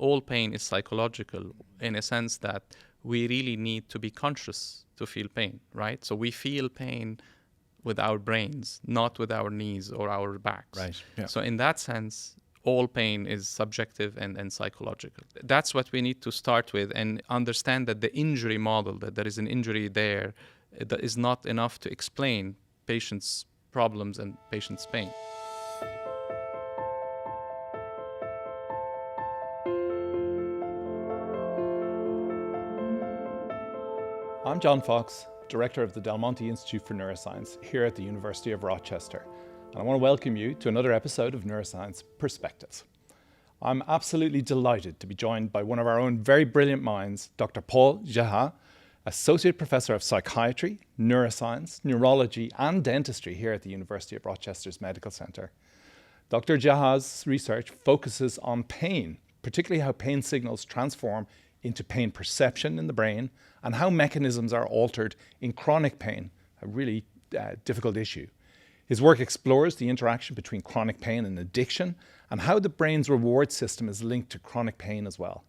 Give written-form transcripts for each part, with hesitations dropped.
all pain is psychological in a sense that we really need to be conscious to feel pain, right? So we feel pain with our brains, not with our knees or our backs. Right. Yeah. So in that sense, all pain is subjective and psychological. That's what we need to start with and understand that the injury model, that there is an injury there, that is not enough to explain patients' problems and patients' pain. I'm John Foxe, Director of the Monte Institute for Neuroscience here at the University of Rochester. And I want to welcome you to another episode of Neuroscience Perspectives. I'm absolutely delighted to be joined by one of our own very brilliant minds, Dr. Paul Geha, Associate Professor of Psychiatry, Neuroscience, Neurology and Dentistry here at the University of Rochester's Medical Centre. Dr. Geha's research focuses on pain, particularly how pain signals transform into pain perception in the brain and how mechanisms are altered in chronic pain, a really difficult issue. His work explores the interaction between chronic pain and addiction and how the brain's reward system is linked to chronic pain as well.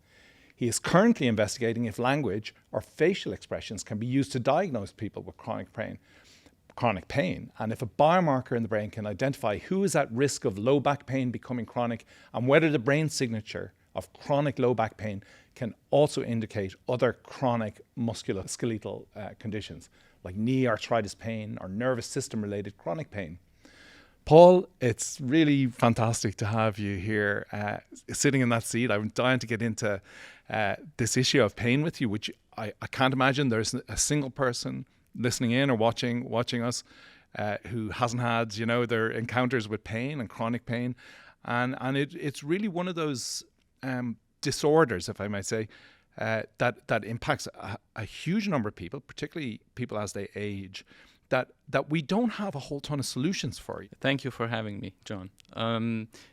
He is currently investigating if language or facial expressions can be used to diagnose people with chronic pain, and if a biomarker in the brain can identify who is at risk of low back pain becoming chronic and whether the brain signature of chronic low back pain can also indicate other chronic musculoskeletal conditions like knee arthritis pain or nervous system related chronic pain. Paul, it's really fantastic to have you here sitting in that seat. I'm dying to get into this issue of pain with you, which I can't imagine there's a single person listening in or watching us who hasn't had, their encounters with pain and chronic pain. And it's really one of those disorders, if I may say, that impacts a huge number of people, particularly people as they age, that we don't have a whole ton of solutions for. Thank you for having me, John.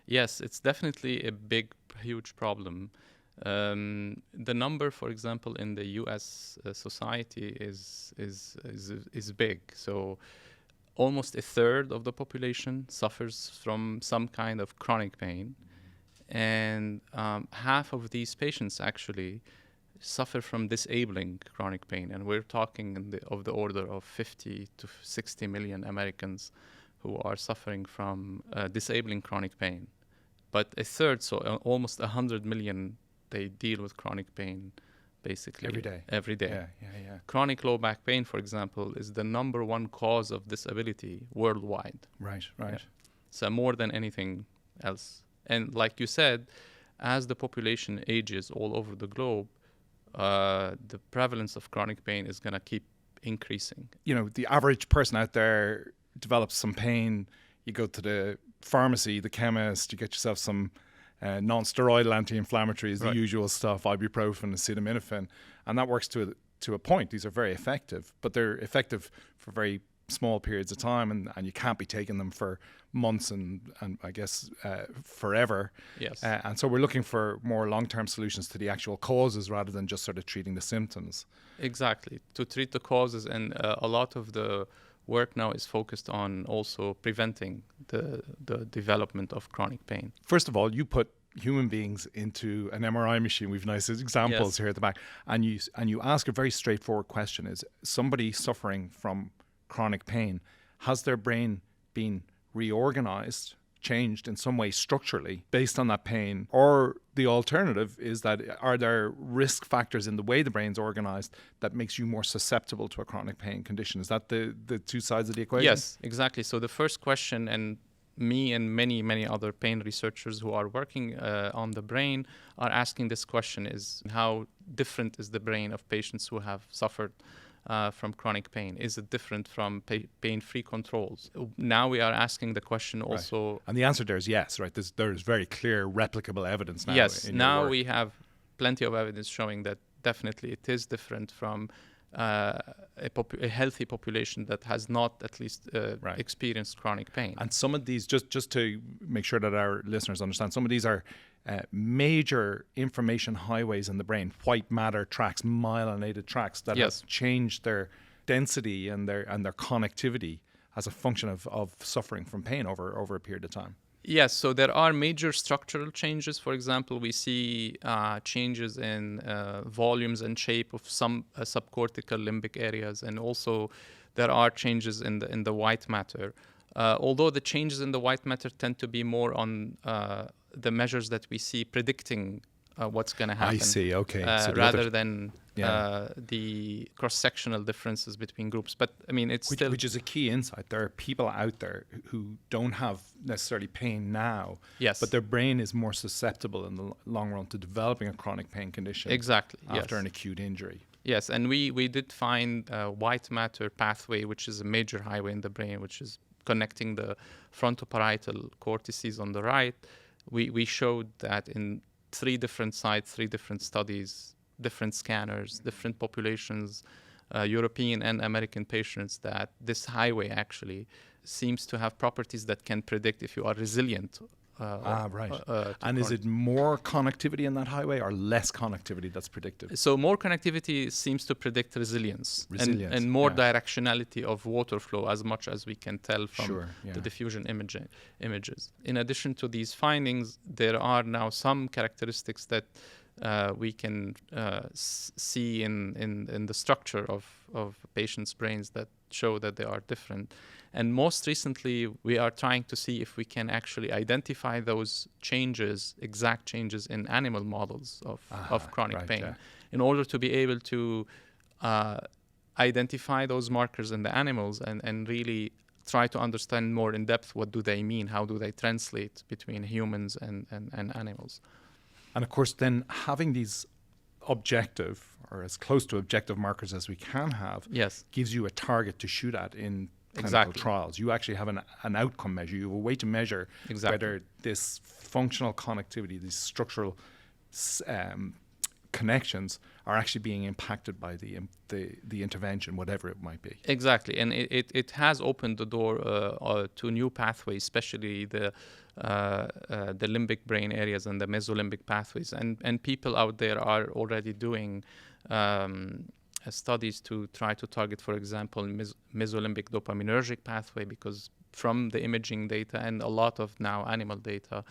Yes, it's definitely a huge problem. The number, for example, in the U.S. Society is big. So almost a third of the population suffers from some kind of chronic pain. And half of these patients actually suffer from disabling chronic pain. And we're talking of the order of 50 to 60 million Americans who are suffering from disabling chronic pain. But a third, so almost 100 million, they deal with chronic pain basically every day. Yeah. Chronic low back pain, for example, is the number one cause of disability worldwide. Right. Yeah. So more than anything else. And like you said, as the population ages all over the globe, the prevalence of chronic pain is going to keep increasing. The average person out there develops some pain. You go to the pharmacy, the chemist, you get yourself some non-steroidal anti-inflammatories, the usual stuff, ibuprofen, acetaminophen, and that works to a point. These are very effective, but they're effective for very small periods of time, and you can't be taking them for months and I guess forever. Yes. And so we're looking for more long-term solutions to the actual causes rather than just sort of treating the symptoms. Exactly, to treat the causes, and a lot of the work now is focused on also preventing the development of chronic pain. First of all, you put human beings into an MRI machine. We've nice examples here at the back, and you ask a very straightforward question: is somebody suffering from chronic pain, has their brain been reorganized, changed in some way structurally based on that pain? Or the alternative is that are there risk factors in the way the brain's organized that makes you more susceptible to a chronic pain condition? Is that the two sides of the equation? Yes, exactly. So the first question, and me and many other pain researchers who are working on the brain are asking this question, is how different is the brain of patients who have suffered from chronic pain? Is it different from pain-free controls? Now we are asking the question also. Right. And the answer there is yes, right? There's very clear replicable evidence now. Yes, now we have plenty of evidence showing that definitely it is different from a healthy population that has not at least experienced chronic pain. And some of these, just to make sure that our listeners understand, some of these are major information highways in the brain, white matter tracks, myelinated tracks that have changed their density and their connectivity as a function of suffering from pain over a period of time. Yes, so there are major structural changes. For example, we see changes in volumes and shape of some subcortical limbic areas, and also there are changes in the white matter. Although the changes in the white matter tend to be more on the measures that we see predicting what's going to happen. I see. Okay. So rather than the cross-sectional differences between groups. But I mean, which is a key insight. There are people out there who don't have necessarily pain now, yes, but their brain is more susceptible in the long run to developing a chronic pain condition. Exactly. After an acute injury. Yes, and we did find a white matter pathway, which is a major highway in the brain, which is connecting the frontoparietal cortices on the right. We showed that in 3 different sites, 3 different studies, different scanners, different populations, European and American patients, that this highway actually seems to have properties that can predict if you are resilient. Right. And is it more connectivity in that highway or less connectivity that's predicted? So more connectivity seems to predict resilience. And more directionality of water flow, as much as we can tell from the diffusion images. In addition to these findings, there are now some characteristics that we can see in the structure of patients' brains that show that they are different. And most recently, we are trying to see if we can actually identify those changes, exact changes in animal models of chronic pain, in order to be able to identify those markers in the animals and really try to understand more in depth what do they mean, how do they translate between humans and animals. And of course, then having these objective or as close to objective markers as we can have gives you a target to shoot at in clinical trials. You actually have an outcome measure. You have a way to measure whether this functional connectivity, these structural connections are actually being impacted by the intervention, whatever it might be. Exactly, and it has opened the door to new pathways, especially the limbic brain areas and the mesolimbic pathways. And people out there are already doing studies to try to target, for example, mesolimbic dopaminergic pathway, because from the imaging data and a lot of now animal data,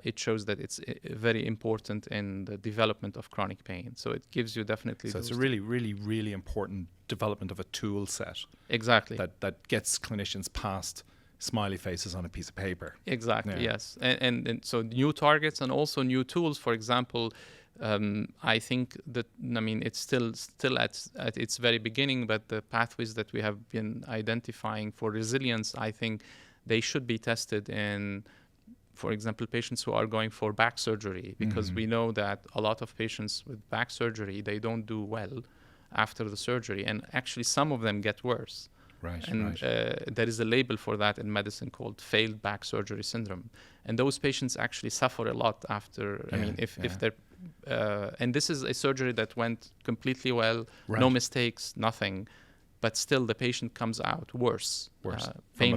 it shows that it's very important in the development of chronic pain. So it gives you definitely... So it's a really, really, really important development of a tool set. Exactly. That gets clinicians past smiley faces on a piece of paper. Exactly, yes. And so new targets and also new tools. For example, I think that, it's still at its very beginning, but the pathways that we have been identifying for resilience, I think they should be tested in, for example, patients who are going for back surgery, because we know that a lot of patients with back surgery, they don't do well after the surgery, and actually some of them get worse. Right. There is a label for that in medicine called failed back surgery syndrome, and those patients actually suffer a lot after. If they're and this is a surgery that went completely well, no mistakes, nothing, but still the patient comes out worse from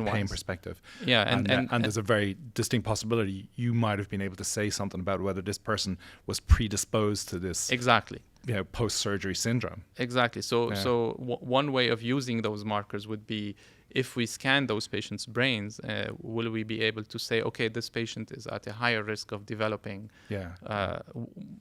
a pain perspective. Yeah, and there's a very distinct possibility you might have been able to say something about whether this person was predisposed to this. Exactly. Post-surgery syndrome. Exactly. So one way of using those markers would be, if we scan those patients' brains, will we be able to say, okay, this patient is at a higher risk of developing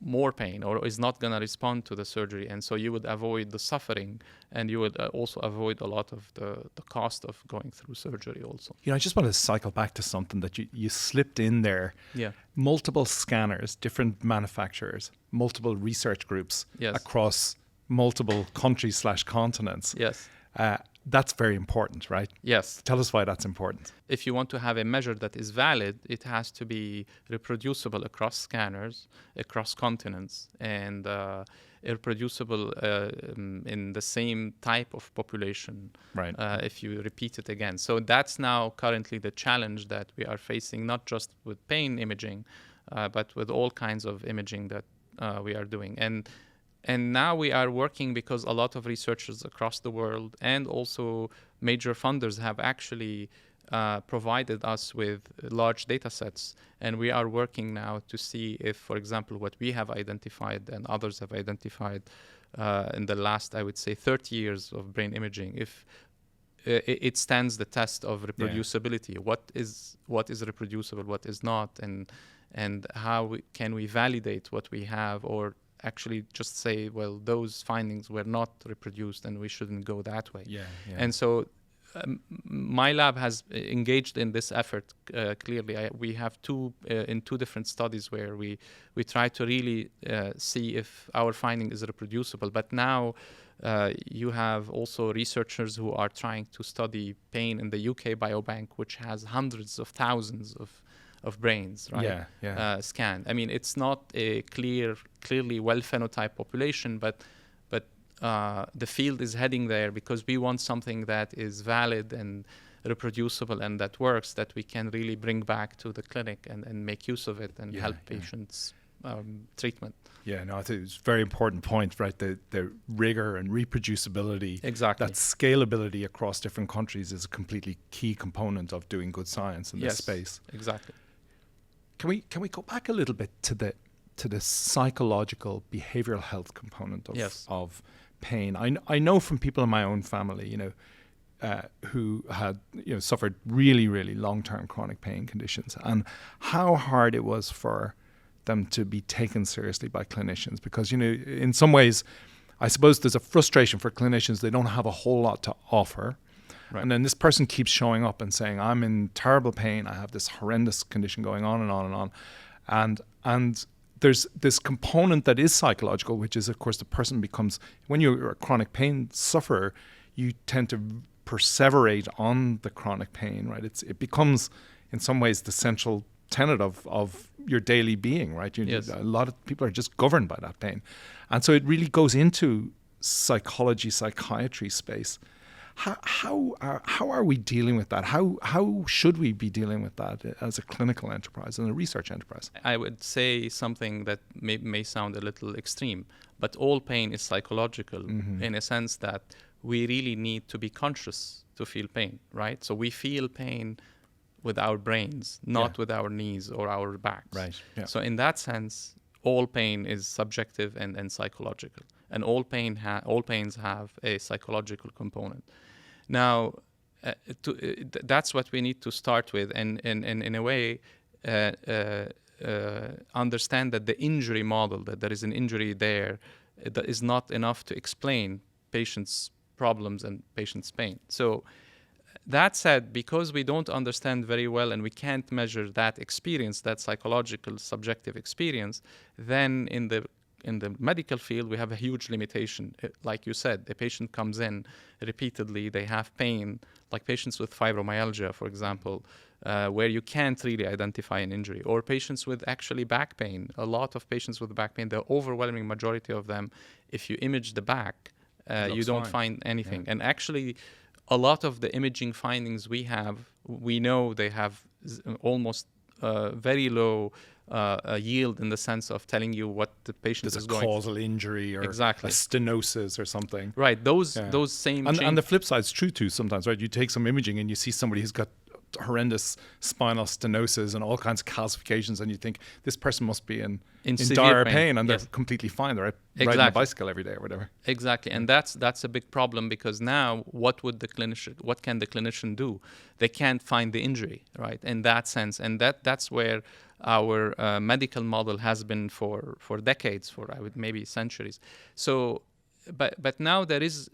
more pain, or is not going to respond to the surgery, and so you would avoid the suffering, and you would also avoid a lot of the cost of going through surgery also. I just want to cycle back to something that you slipped in there. Yeah. Multiple scanners, different manufacturers, multiple research groups across multiple countries/continents. Yes. That's very important, right? Yes. Tell us why that's important. If you want to have a measure that is valid, it has to be reproducible across scanners, across continents, and reproducible in the same type of population. Right. If you repeat it again. So that's now currently the challenge that we are facing, not just with pain imaging, but with all kinds of imaging that we are doing. And now we are working, because a lot of researchers across the world and also major funders have actually provided us with large data sets. And we are working now to see if, for example, what we have identified and others have identified in the last, I would say, 30 years of brain imaging, it stands the test of reproducibility. What is reproducible, what is not, and how can we validate what we have, or actually just say, well, those findings were not reproduced and we shouldn't go that way. And so my lab has engaged in this effort clearly. We have two different studies where we try to really see if our finding is reproducible. But now you have also researchers who are trying to study pain in the UK Biobank, which has hundreds of thousands of brains, right? Scanned. I mean, it's not a clearly well-phenotyped population, but the field is heading there because we want something that is valid and reproducible and that works, that we can really bring back to the clinic and make use of it and help patients treatment. Yeah, no, I think it's a very important point, right? The rigor and reproducibility, exactly, that scalability across different countries is a completely key component of doing good science in this space. Exactly. Can we go back a little bit to the psychological behavioral health component of pain? I know from people in my own family, who had suffered really, really long-term chronic pain conditions, and how hard it was for them to be taken seriously by clinicians, because in some ways I suppose there's a frustration for clinicians. They don't have a whole lot to offer. Right. And then this person keeps showing up and saying, I'm in terrible pain, I have this horrendous condition going on and on and on. And there's this component that is psychological, which is, of course, the person becomes, when you're a chronic pain sufferer, you tend to perseverate on the chronic pain, right? It becomes, in some ways, the central tenet of your daily being, right? A lot of people are just governed by that pain. And so it really goes into psychology, psychiatry space. How are we dealing with that? How should we be dealing with that as a clinical enterprise and a research enterprise? I would say something that may sound a little extreme, but all pain is psychological in a sense that we really need to be conscious to feel pain, right? So we feel pain with our brains, not with our knees or our backs. Right. Yeah. So in that sense, all pain is subjective and psychological, and all pains have a psychological component. Now, that's what we need to start with, and in a way, understand that the injury model, that there is an injury there, that is not enough to explain patients' problems and patients' pain. So that said, because we don't understand very well and we can't measure that experience, that psychological subjective experience, then in the medical field, we have a huge limitation. Like you said, a patient comes in repeatedly, they have pain, like patients with fibromyalgia, for example, where you can't really identify an injury, or patients with actually back pain. A lot of patients with back pain, the overwhelming majority of them, if you image the back, you don't find anything. And actually, a lot of the imaging findings we know they have almost very low yield in the sense of telling you what the patient is going through. There's a causal injury or a stenosis or something. Right. Those same and the flip side is true too sometimes, right? You take some imaging and you see somebody who's got horrendous spinal stenosis and all kinds of calcifications, and you think this person must be in dire pain, and they're completely fine. They're riding a bicycle every day or whatever. Exactly, and that's a big problem, because now what can the clinician do? They can't find the injury, right? In that sense, and that's where our medical model has been for decades, maybe centuries. So. But now there is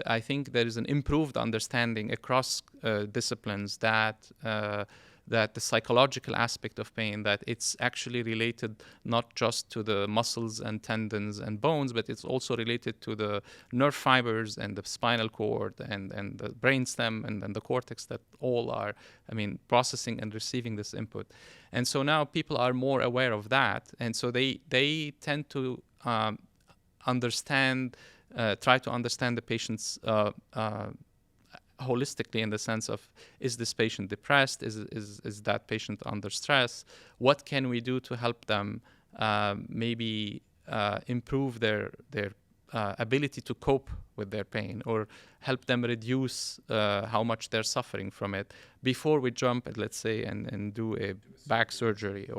I think there is an improved understanding across disciplines that the psychological aspect of pain, that it's actually related not just to the muscles and tendons and bones, but it's also related to the nerve fibers and the spinal cord and the brainstem and the cortex, that all are, processing and receiving this input. And so now people are more aware of that, and so they tend to try to understand the patients holistically, in the sense of, is this patient depressed? Is that patient under stress? What can we do to help them maybe improve their ability to cope with their pain, or help them reduce how much they're suffering from it, before we jump, let's say, and do a back surgery?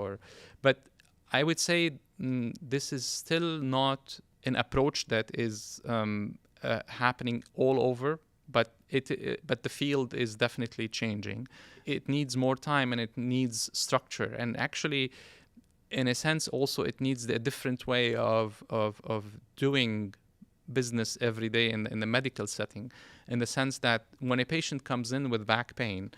But I would say this is still not an approach that is happening all over, but but the field is definitely changing. It needs more time and it needs structure. And actually, in a sense, also it needs a different way of doing business every day in the medical setting, in the sense that when a patient comes in with back pain,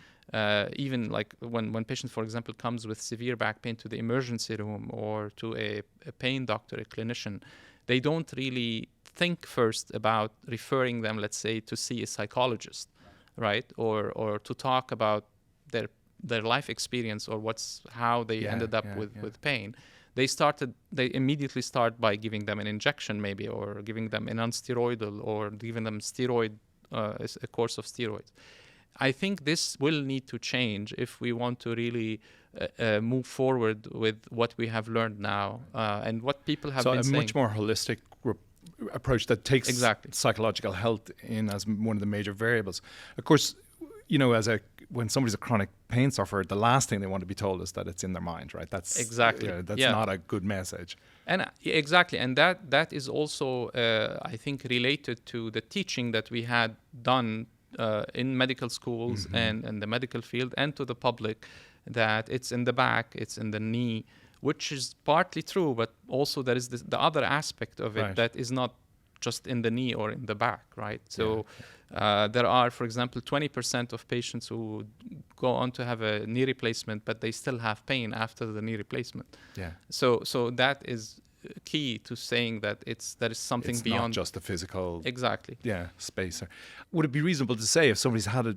even like when patient, for example, comes with severe back pain to the emergency room or to a pain doctor, a clinician, they don't really think first about referring them, let's say, to see a psychologist, right? Or to talk about their life experience or how they ended up with pain. They immediately start by giving them an injection maybe, or giving them a non-steroidal, or giving them a course of steroids. I think this will need to change if we want to really move forward with what we have learned now and what people have been saying. So a much more holistic approach that takes Exactly. psychological health in as one of the major variables. Of course, when somebody's a chronic pain sufferer, the last thing they want to be told is that it's in their mind, right? That's exactly not a good message. And exactly, and that is also I think related to the teaching that we had done in medical schools and the medical field, and to the public, that it's in the back, it's in the knee, which is partly true, but also there is the other aspect of it that is not just in the knee or in the back, right? So there are, for example, 20% of patients who go on to have a knee replacement, but they still have pain after the knee replacement. Yeah. So that is key to saying that there is something it's beyond not just the physical space. Would it be reasonable to say if somebody's had a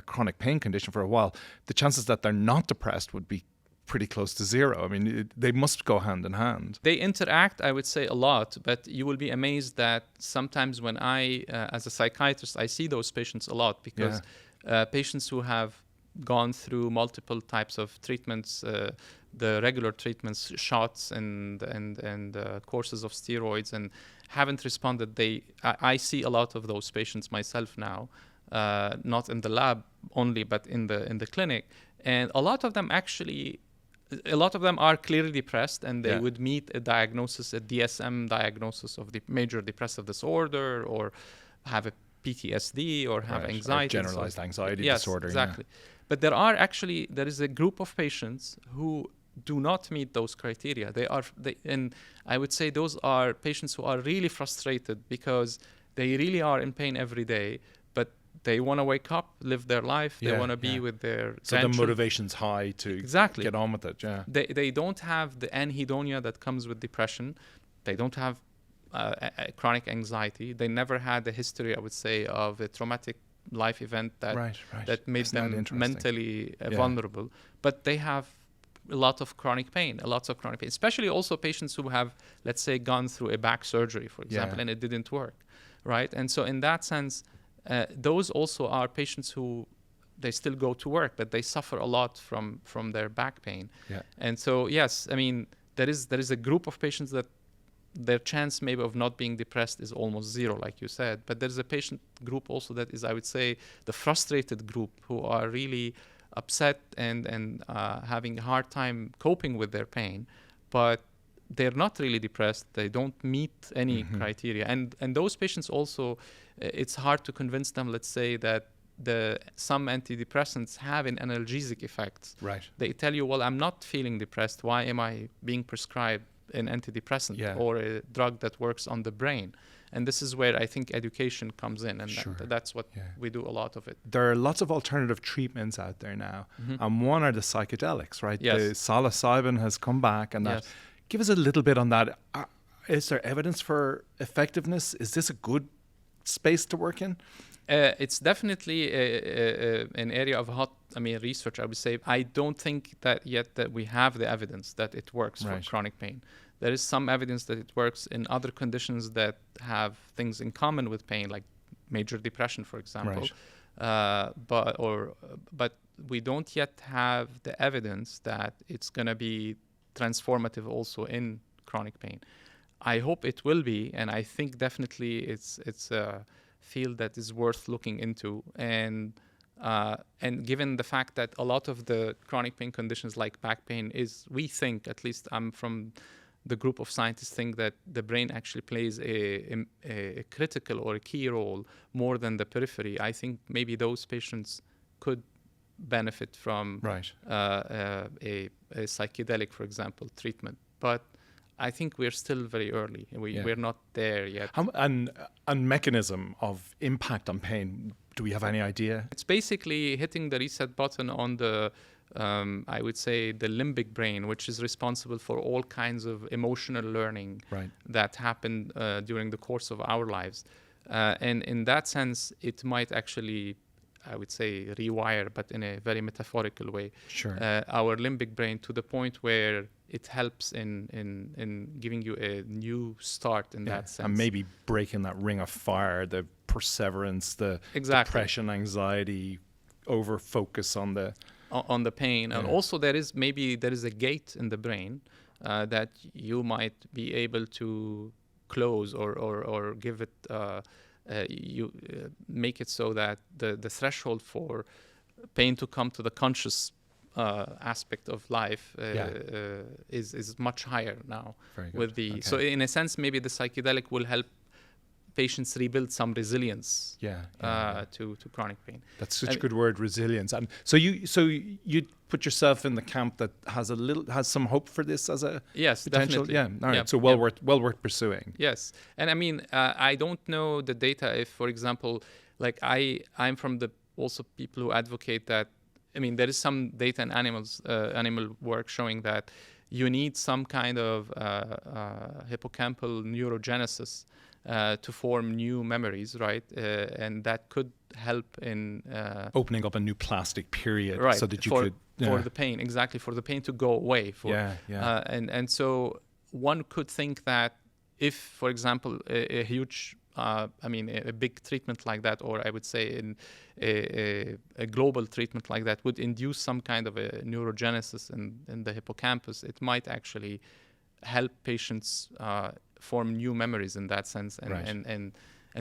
chronic pain condition for a while, the chances that they're not depressed would be pretty close to zero? I mean, they must go hand in hand. They interact, I would say, a lot, but you will be amazed that sometimes when I, as a psychiatrist, I see those patients a lot, because patients who have gone through multiple types of treatments, the regular treatments, shots and courses of steroids, and haven't responded. I see a lot of those patients myself now, not in the lab only, but in the clinic, and a lot of them are clearly depressed, and they would meet a DSM diagnosis of the major depressive disorder, or have a PTSD, or have anxiety, or generalized anxiety disorder. Exactly. But there is a group of patients who do not meet those criteria. And I would say those are patients who are really frustrated, because they really are in pain every day, but they want to wake up, live their life. They want to be with their so the motivation's high to get on with it. Yeah. They don't have the anhedonia that comes with depression. They don't have chronic anxiety. They never had a history, I would say, of a traumatic life event that made them mentally vulnerable. But they have lots of chronic pain, especially also patients who have, let's say, gone through a back surgery, for example, and it didn't work, right? And so in that sense, those also are patients who they still go to work, but they suffer a lot from their back pain. Yeah. And so, yes, I mean, there is a group of patients that their chance maybe of not being depressed is almost zero, like you said. But there's a patient group also that is, I would say, the frustrated group, who are really upset and having a hard time coping with their pain, but they're not really depressed. They don't meet any criteria. And those patients also, it's hard to convince them, let's say, that some antidepressants have an analgesic effect. Right. They tell you, well, I'm not feeling depressed. Why am I being prescribed an antidepressant or a drug that works on the brain? And this is where I think education comes in, and that's what we do a lot of it. There are lots of alternative treatments out there now, and one are the psychedelics, right? Yes. The psilocybin has come back, and that. Give us a little bit on that. Is there evidence for effectiveness? Is this a good space to work in? It's definitely an area of research, I would say. I don't think that yet that we have the evidence that it works for chronic pain. There is some evidence that it works in other conditions that have things in common with pain, like major depression, for example. But we don't yet have the evidence that it's going to be transformative also in chronic pain. I hope it will be, and I think definitely it's a field that is worth looking into. And given the fact that a lot of the chronic pain conditions like back pain we think, at least I'm from the group of scientists think that the brain actually plays a critical or a key role more than the periphery, I think maybe those patients could benefit from a psychedelic, for example, treatment. But I think we're still very early. We're not there yet. And mechanism of impact on pain, do we have any idea? It's basically hitting the reset button on the, I would say, the limbic brain, which is responsible for all kinds of emotional learning that happen during the course of our lives. And in that sense, it might actually, I would say, rewire, but in a very metaphorical way, our limbic brain to the point where it helps in giving you a new start in that sense. And maybe breaking that ring of fire, the perseverance, the depression, anxiety, over focus on the pain. And also there is a gate in the brain that you might be able to close or give it, make it so that the threshold for pain to come to the conscious aspect of life is much higher now. With the so in a sense maybe the psychedelic will help patients rebuild some resilience to chronic pain. That's such a good word, resilience. And so you put yourself in the camp that has some hope for this as a potential. Definitely. Yeah, all right. So well worth pursuing. Yes, and I mean I don't know the data. If, for example, like I'm from the also people who advocate that. I mean, there is some data in animal work showing that you need some kind of hippocampal neurogenesis to form new memories, right? And that could help in opening up a new plastic period, so that you could for the pain, for the pain to go away. And so one could think that if, for example, a huge a big treatment like that, or I would say a global treatment like that would induce some kind of a neurogenesis in the hippocampus, it might actually help patients form new memories in that sense and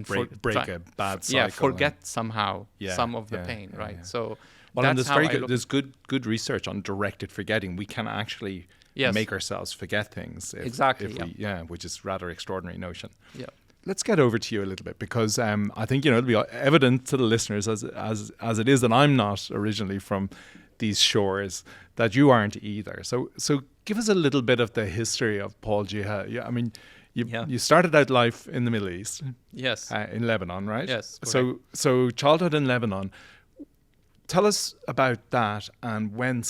break a bad cycle. Forget somehow some of the pain, right? Yeah. So and there's good research on directed forgetting. We can actually make ourselves forget things. Which is rather extraordinary notion. Yeah. Let's get over to you a little bit, because I think it'll be evident to the listeners as it is that I'm not originally from these shores, that you aren't either. So give us a little bit of the history of Paul Geha. Yeah, I mean, you started out life in the Middle East. Yes. In Lebanon, right? Yes. So childhood in Lebanon. Tell us about that, and when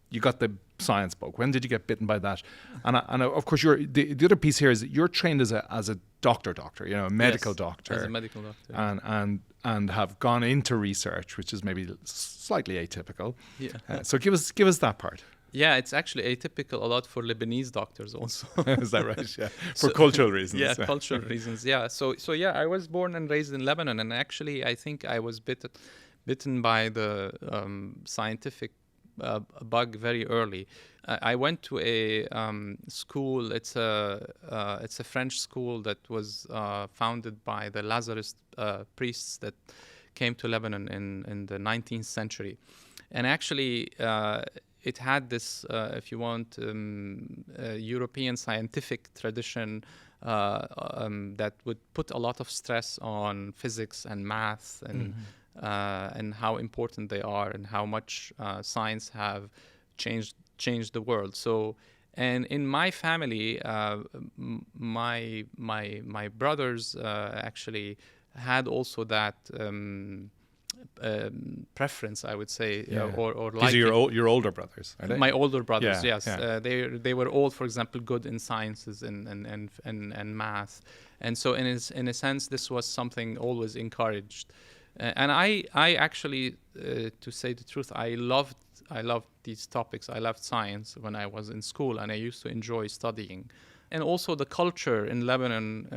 you got the science bug. When did you get bitten by that? And of course, the other piece here is that you're trained as a doctor, a medical doctor. As a medical doctor. And have gone into research, which is maybe slightly atypical. Yeah. So give us that part. Yeah, it's actually atypical a lot for Lebanese doctors also. Is that right? Yeah. For cultural reasons. Yeah, cultural reasons. Yeah. So I was born and raised in Lebanon, and actually I think I was bitten by the scientific bug very early. I went to a school. It's a French school that was founded by the Lazarist priests that came to Lebanon in the 19th century, and actually it had this, if you want, European scientific tradition that would put a lot of stress on physics and math and how important they are, and how much science have changed the world. So, and in my family, my brothers actually had also that preference, I would say, or like. These are your older brothers, are they? My older brothers, yes. Yeah. They were all, for example, good in sciences and math, and so in a sense, this was something always encouraged. And I actually, to say the truth, I loved these topics. I loved science when I was in school, and I used to enjoy studying. And also the culture in Lebanon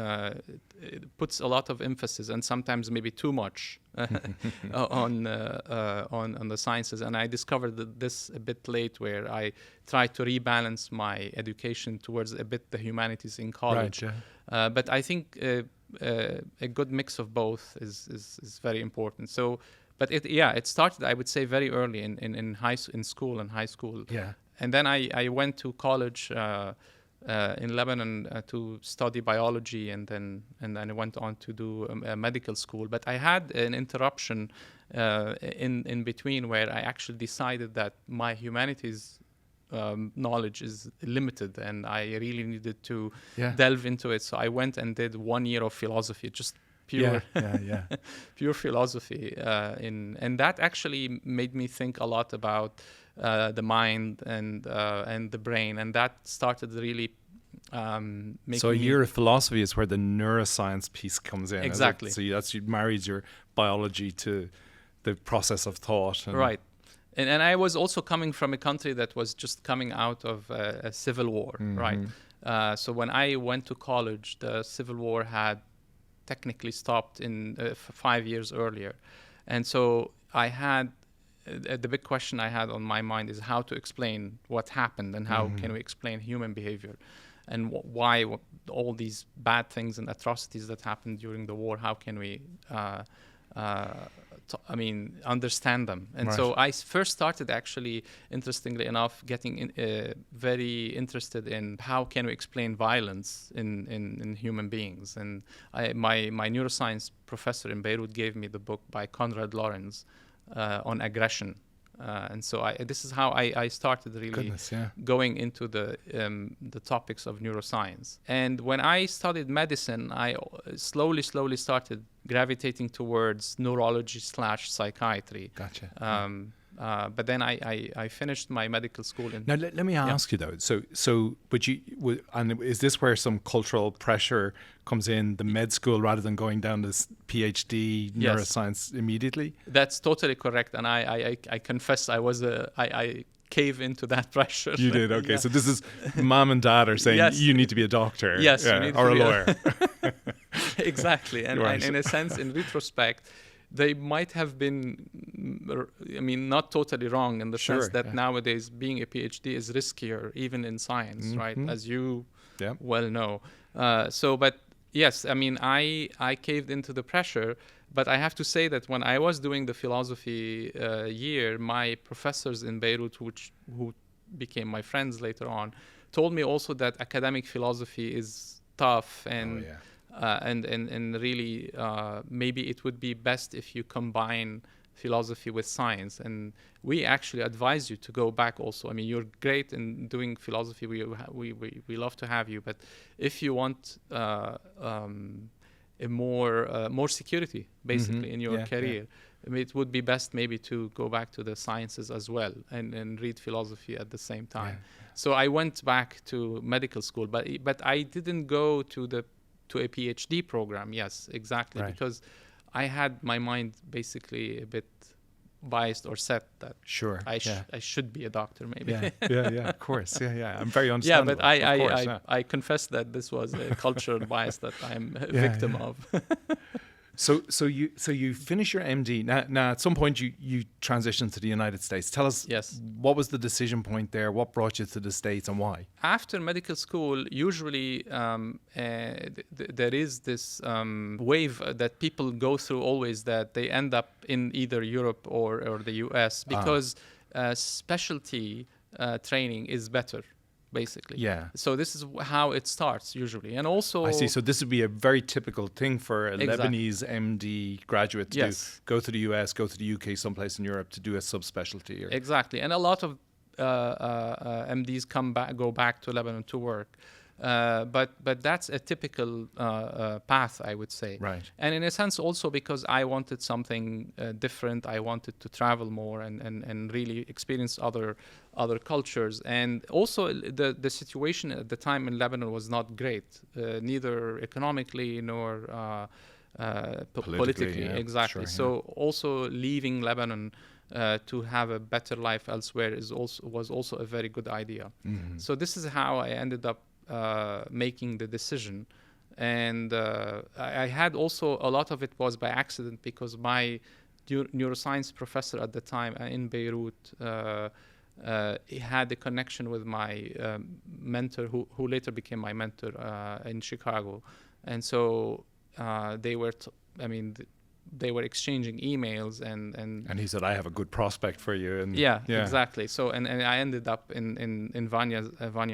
puts a lot of emphasis, and sometimes maybe too much, on the sciences. And I discovered this a bit late, where I tried to rebalance my education towards a bit the humanities in college. Right, yeah. But I think a good mix of both is very important. So, but it started, I would say, very early in school and high school. Yeah. And then I went to college in Lebanon to study biology, and then I went on to do a medical school. But I had an interruption in between, where I actually decided that my humanities knowledge is limited, and I really needed to delve into it. So I went and did 1 year of philosophy, just pure pure philosophy, and that actually made me think a lot about the mind and the brain, and that started really making So a year of philosophy is where the neuroscience piece comes in. Exactly. So you married your biology to the process of thought. Right. And I was also coming from a country that was just coming out of a civil war, right? So when I went to college, the civil war had technically stopped in 5 years earlier. And so I had, the big question I had on my mind is how to explain what happened, and how can we explain human behavior, and why all these bad things and atrocities that happened during the war, how can we understand them. And so I first started, actually, interestingly enough, getting very interested in how can we explain violence in human beings. And my neuroscience professor in Beirut gave me the book by Konrad Lorenz on aggression. And so this is how I started really going into the topics of neuroscience. And when I studied medicine, I slowly started gravitating towards neurology/psychiatry. Gotcha. But then I finished my medical school. Now let me ask you though. And is this where some cultural pressure comes in, the med school, rather than going down this PhD neuroscience immediately? That's totally correct. And I confess I cave into that pressure. You did, okay. So this is mom and dad are saying you need to be a doctor, or a lawyer. Exactly. And in a sense, in retrospect, they might have been, not totally wrong, in the sense that nowadays being a PhD is riskier, even in science, right? As you well know. But yes, I caved into the pressure. But I have to say that when I was doing the philosophy year, my professors in Beirut, who became my friends later on, told me also that academic philosophy is tough, and and really maybe it would be best if you combine philosophy with science. And we actually advise you to go back also. You're great in doing philosophy. We love to have you. But if you want more security, basically, in your career, it would be best maybe to go back to the sciences as well, and read philosophy at the same time. So I went back to medical school, but I didn't go to a PhD program. Yes, exactly, because I had my mind basically a bit biased or set that I should be a doctor, maybe. Of course. I'm very understandable. But I confess that this was a cultural bias that I'm a victim of. So you finish your MD. Now at some point you transitioned to the United States. Tell us, what was the decision point there? What brought you to the States, and why? After medical school, usually there is this wave that people go through always, that they end up in either Europe or the US, because specialty training is better, basically. So this is how it starts usually. And also, I see. So this would be a very typical thing for a Lebanese MD graduate to do. Go to the US, go to the UK, someplace in Europe to do a subspecialty. Exactly. And a lot of MDs go back to Lebanon to work. But that's a typical path, I would say. And in a sense also because I wanted something different. I wanted to travel more and really experience other cultures. And also the situation at the time in Lebanon was not great, neither economically nor politically. Exactly. So also leaving Lebanon to have a better life elsewhere was also a very good idea. So this is how I ended up making the decision. And I had also, a lot of it was by accident, because my neuroscience professor at the time in Beirut he had a connection with my mentor, who later became my mentor in Chicago. And so they were they were exchanging emails and he said, I have a good prospect for you. And yeah, exactly. So and I ended up in Vanya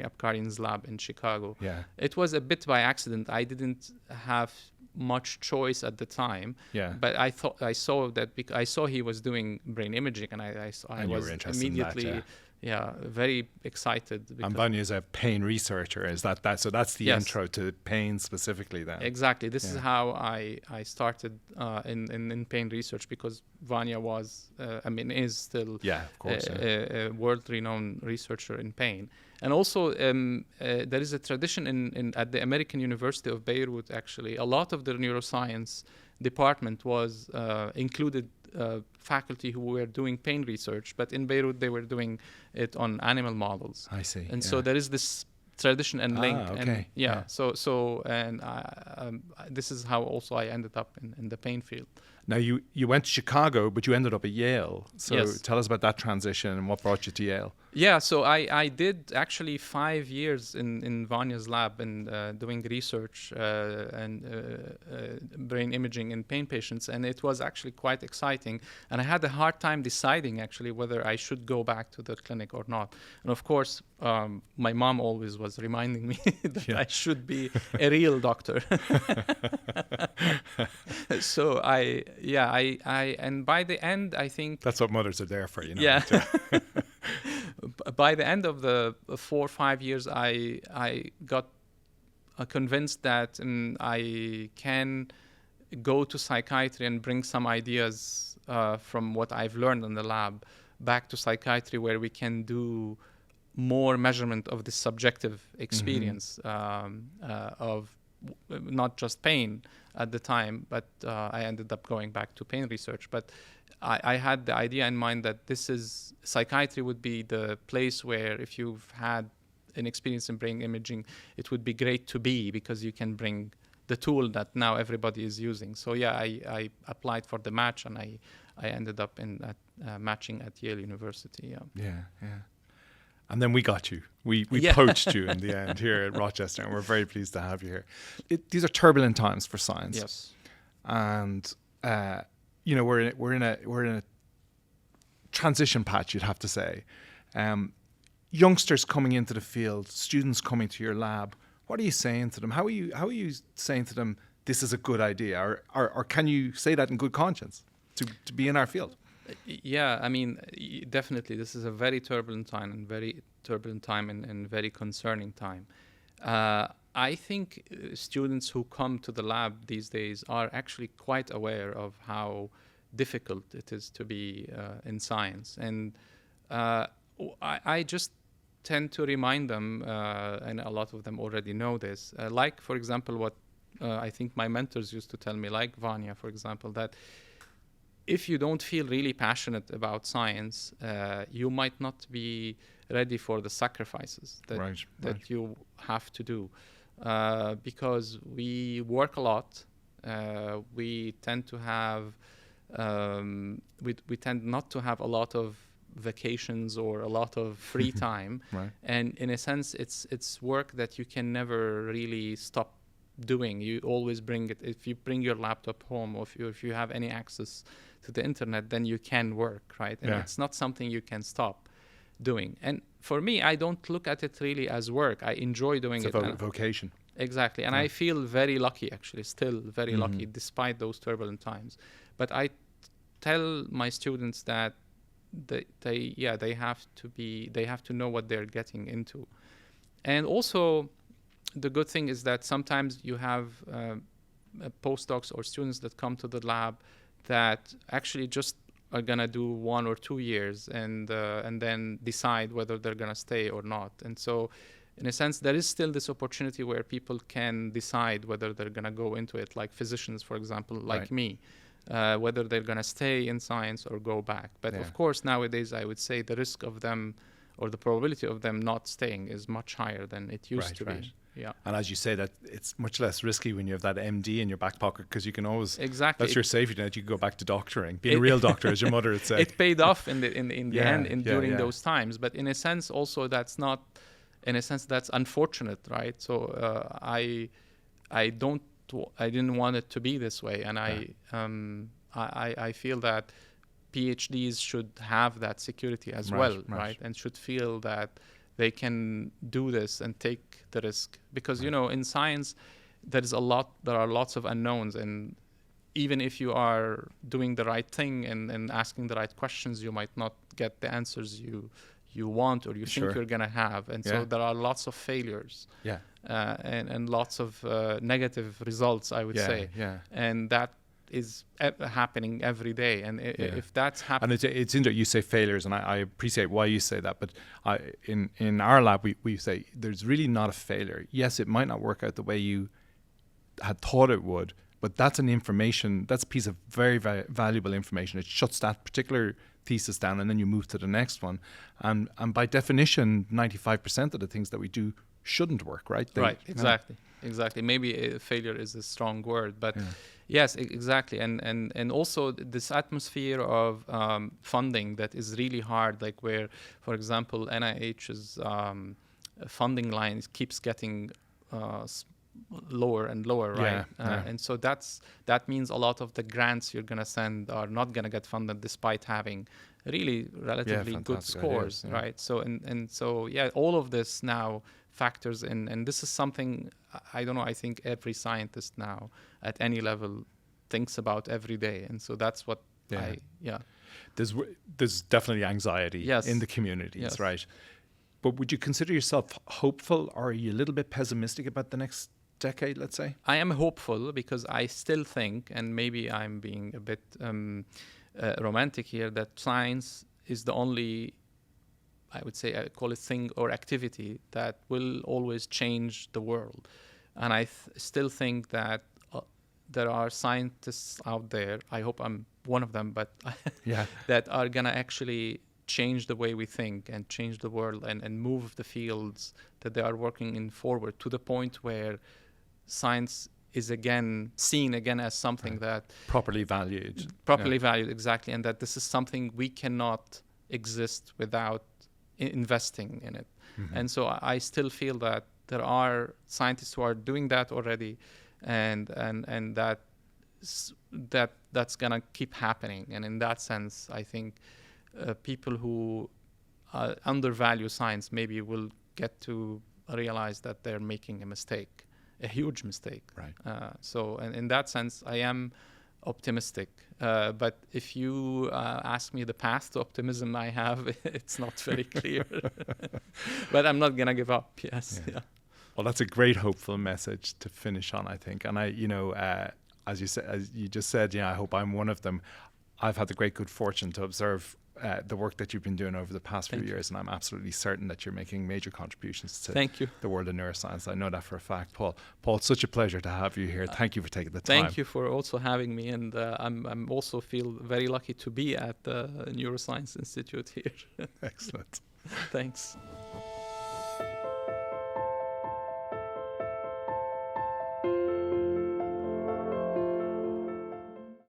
Apkarian's lab in Chicago. Yeah. It was a bit by accident. I didn't have much choice at the time. Yeah. But I saw that I saw he was doing brain imaging, and I was immediately very excited. And Vanya is a pain researcher. Is that so? That's the intro to pain specifically, then. Exactly. This is how I started in pain research, because Vanya was is still a world-renowned researcher in pain. And also there is a tradition at the American University of Beirut. Actually, a lot of the neuroscience department was included faculty who were doing pain research, but in Beirut they were doing it on animal models. I see. And so there is this tradition and link. Okay. And this is how also I ended up in the pain field. Now you went to Chicago, but you ended up at Yale. So yes. Tell us about that transition and what brought you to Yale. Yeah, so I did actually 5 years in Vanya's lab and doing research and brain imaging in pain patients, and it was actually quite exciting. And I had a hard time deciding actually whether I should go back to the clinic or not. And of course, my mom always was reminding me that I should be a real doctor. So and by the end, I think that's what mothers are there for, you know. Yeah. By the end of the 4 or 5 years, I got convinced that I can go to psychiatry and bring some ideas from what I've learned in the lab back to psychiatry, where we can do more measurement of the subjective experience of not just pain at the time, but I ended up going back to pain research. But I had the idea in mind that psychiatry would be the place where, if you've had an experience in brain imaging, it would be great to be, because you can bring the tool that now everybody is using. So I applied for the match, and I ended up matching at Yale University. Yeah. And then we got you. We poached you in the end here at Rochester, and we're very pleased to have you here. These are turbulent times for science. Yes. And we're in a transition patch, you'd have to say. Youngsters coming into the field, students coming to your lab. What are you saying to them? How are you saying to them, this is a good idea, or can you say that in good conscience to be in our field? Yeah, I mean, definitely, this is a very turbulent time, and very concerning time. I think students who come to the lab these days are actually quite aware of how difficult it is to be in science. And I just tend to remind them, and a lot of them already know this, like, for example, what I think my mentors used to tell me, like Vanya, for example, that if you don't feel really passionate about science, you might not be ready for the sacrifices that you have to do, because we work a lot. We tend to have we tend not to have a lot of vacations or a lot of free time, and in a sense, it's work that you can never really stop doing. You always bring it. If you bring your laptop home, or if you have any access to the internet, then you can work, right? And it's not something you can stop doing. And for me, I don't look at it really as work. I enjoy doing it. It's a vocation. Exactly. And I feel very lucky, actually, still very lucky, despite those turbulent times. But I tell my students that they have to know what they're getting into. And also, the good thing is that sometimes you have postdocs or students that come to the lab that actually just are gonna do 1 or 2 years and then decide whether they're gonna stay or not. And so, in a sense, there is still this opportunity where people can decide whether they're gonna go into it, like physicians, for example, like me, whether they're gonna stay in science or go back. But of course, nowadays, I would say the risk of them, or the probability of them not staying, is much higher than it used to be. Yeah. And as you say, that it's much less risky when you have that MD in your back pocket, because you can always that's your safety net. You can go back to doctoring, being a real doctor, as your mother would say. It paid off in the end during those times, but in a sense also that's unfortunate, right? So I didn't want it to be this way, and I feel that PhDs should have that security as well, right? And should feel that they can do this and take the risk, because in science there are lots of unknowns, and even if you are doing the right thing and asking the right questions, you might not get the answers you want or you think you're going to have. And so there are lots of failures and lots of negative results, I would say. And that is happening every day. And if that's happening... And it's interesting you say failures, and I appreciate why you say that. But in our lab, we say there's really not a failure. Yes, it might not work out the way you had thought it would, but that's a piece of very, very valuable information. It shuts that particular thesis down, and then you move to the next one. And by definition, 95% of the things that we do shouldn't work, right? Exactly. Maybe failure is a strong word, but yes, exactly. And also this atmosphere of funding that is really hard, like where, for example, NIH's funding lines keeps getting lower and lower, right? And so that means a lot of the grants you're going to send are not going to get funded despite having really relatively good scores, right? So so all of this now factors in, and this is something I think every scientist now at any level thinks about every day, and so that's what There's definitely anxiety in the communities, right? But would you consider yourself hopeful, or are you a little bit pessimistic about the next decade, let's say? I am hopeful because I still think, and maybe I'm being a bit romantic here, that science is the only, I would say, I call it thing or activity that will always change the world. And I still think that there are scientists out there, I hope I'm one of them, but that are going to actually change the way we think and change the world and move the fields that they are working in forward to the point where science is seen again as something that properly valued, exactly, and that this is something we cannot exist without investing in it. And so I still feel that there are scientists who are doing that already, and that's gonna keep happening. And in that sense, I think people who undervalue science maybe will get to realize that they're making a mistake, a huge mistake. Right. So in that sense, I am optimistic. But if you ask me the path to optimism I have, it's not very clear. But I'm not going to give up, yes. Yeah. Well, that's a great hopeful message to finish on, I think. And as you just said, I hope I'm one of them. I've had the great good fortune to observe the work that you've been doing over the past few years, and I'm absolutely certain that you're making major contributions to the world of neuroscience. I know that for a fact, Paul. Paul, it's such a pleasure to have you here. Thank you for taking the time. Thank you for also having me, and I'm also feel very lucky to be at the Neuroscience Institute here. Excellent. Thanks.